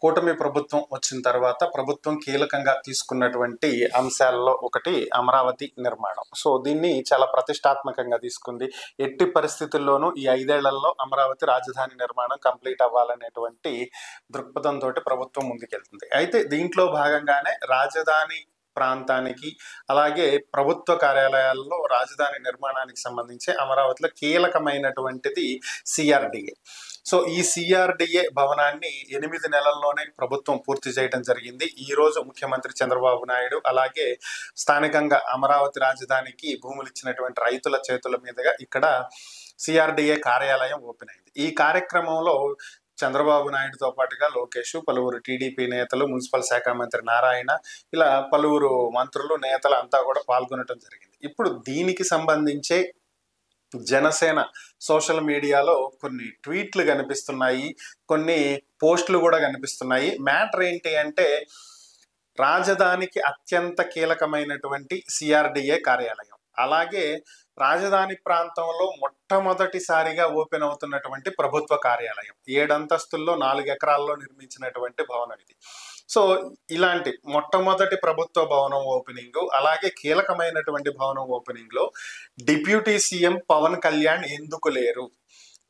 కూటమి ప్రభుత్వం వచ్చిన తర్వాత ప్రభుత్వం కీలకంగా తీసుకున్నటువంటి అంశాల్లో ఒకటి అమరావతి నిర్మాణం. సో దీన్ని చాలా ప్రతిష్టాత్మకంగా తీసుకుంది. ఎట్టి పరిస్థితుల్లోనూ ఈ 5 ఏళ్లలో అమరావతి రాజధాని నిర్మాణం కంప్లీట్ అవ్వాలనేటువంటి దృక్పథంతో ప్రభుత్వం ముందుకెళ్తుంది. అయితే దీంట్లో భాగంగానే రాజధాని ప్రాంతానికి అలాగే ప్రభుత్వ కార్యాలయాల్లో రాజధాని నిర్మాణానికి సంబంధించి అమరావతిలో కీలకమైనటువంటిది సిఆర్డిఏ. సో ఈ సిఆర్డిఏ భవనాన్ని 8 నెలల్లోనే ప్రభుత్వం పూర్తి చేయడం జరిగింది. ఈ రోజు ముఖ్యమంత్రి చంద్రబాబు నాయుడు అలాగే స్థానికంగా అమరావతి రాజధానికి భూములు ఇచ్చినటువంటి రైతుల చేతుల మీదుగా ఇక్కడ సిఆర్డిఏ కార్యాలయం ఓపెన్ అయింది. ఈ కార్యక్రమంలో చంద్రబాబు నాయుడుతో పాటుగా లోకేష్, పలువురు టీడీపీ నేతలు, మున్సిపల్ శాఖ మంత్రి నారాయణ, ఇలా పలువురు మంత్రులు, నేతలు అంతా కూడా పాల్గొనడం జరిగింది. ఇప్పుడు దీనికి సంబంధించే జనసేన సోషల్ మీడియాలో కొన్ని ట్వీట్లు కనిపిస్తున్నాయి, కొన్ని పోస్టులు కూడా కనిపిస్తున్నాయి. మ్యాటర్ ఏంటి అంటే రాజధానికి అత్యంత కీలకమైనటువంటి సిఆర్డిఏ కార్యాలయం, అలాగే రాజధాని ప్రాంతంలో మొట్టమొదటిసారిగా ఓపెన్ అవుతున్నటువంటి ప్రభుత్వ కార్యాలయం, 7 అంతస్తుల్లో 4 ఎకరాల్లో నిర్మించినటువంటి భవనం ఇది. సో ఇలాంటి మొట్టమొదటి ప్రభుత్వ భవనం ఓపెనింగ్, అలాగే కీలకమైనటువంటి భవనం ఓపెనింగ్ లో డిప్యూటీ సీఎం పవన్ కళ్యాణ్ ఎందుకు లేరు?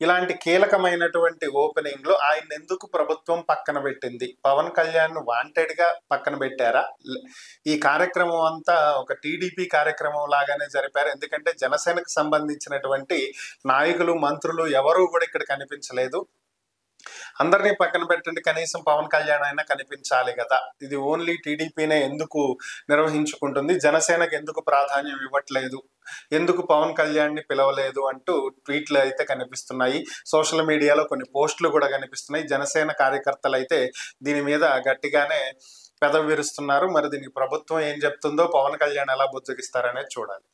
ఇలాంటి కీలకమైనటువంటి ఓపెనింగ్ లో ఆయన ఎందుకు ప్రభుత్వం పక్కన పెట్టింది? పవన్ కళ్యాణ్ వాంటెడ్ గా పక్కన పెట్టారా? ఈ కార్యక్రమం అంతా ఒక టీడీపీ కార్యక్రమం లాగానే జరిపారు. ఎందుకంటే జనసేనకు సంబంధించినటువంటి నాయకులు, మంత్రులు ఎవరూ కూడా ఇక్కడ కనిపించలేదు. అందరినీ పక్కన పెట్టండి, కనీసం పవన్ కళ్యాణ్ అయినా కనిపించాలి కదా. ఇది ఓన్లీ టీడీపీనే ఎందుకు నిర్వహించుకుంటుంది, జనసేనకు ఎందుకు ప్రాధాన్యం ఇవ్వట్లేదు, ఎందుకు పవన్ కళ్యాణ్ ని పిలవలేదు అంటూ ట్వీట్లు అయితే కనిపిస్తున్నాయి. సోషల్ మీడియాలో కొన్ని పోస్టులు కూడా కనిపిస్తున్నాయి. జనసేన కార్యకర్తలు అయితే దీని మీద గట్టిగానే పెదవి విరుస్తున్నారు. మరి దీనికి ప్రభుత్వం ఏం చెప్తుందో, పవన్ కళ్యాణ్ ఎలా బుజ్జగిస్తారనేది చూడాలి.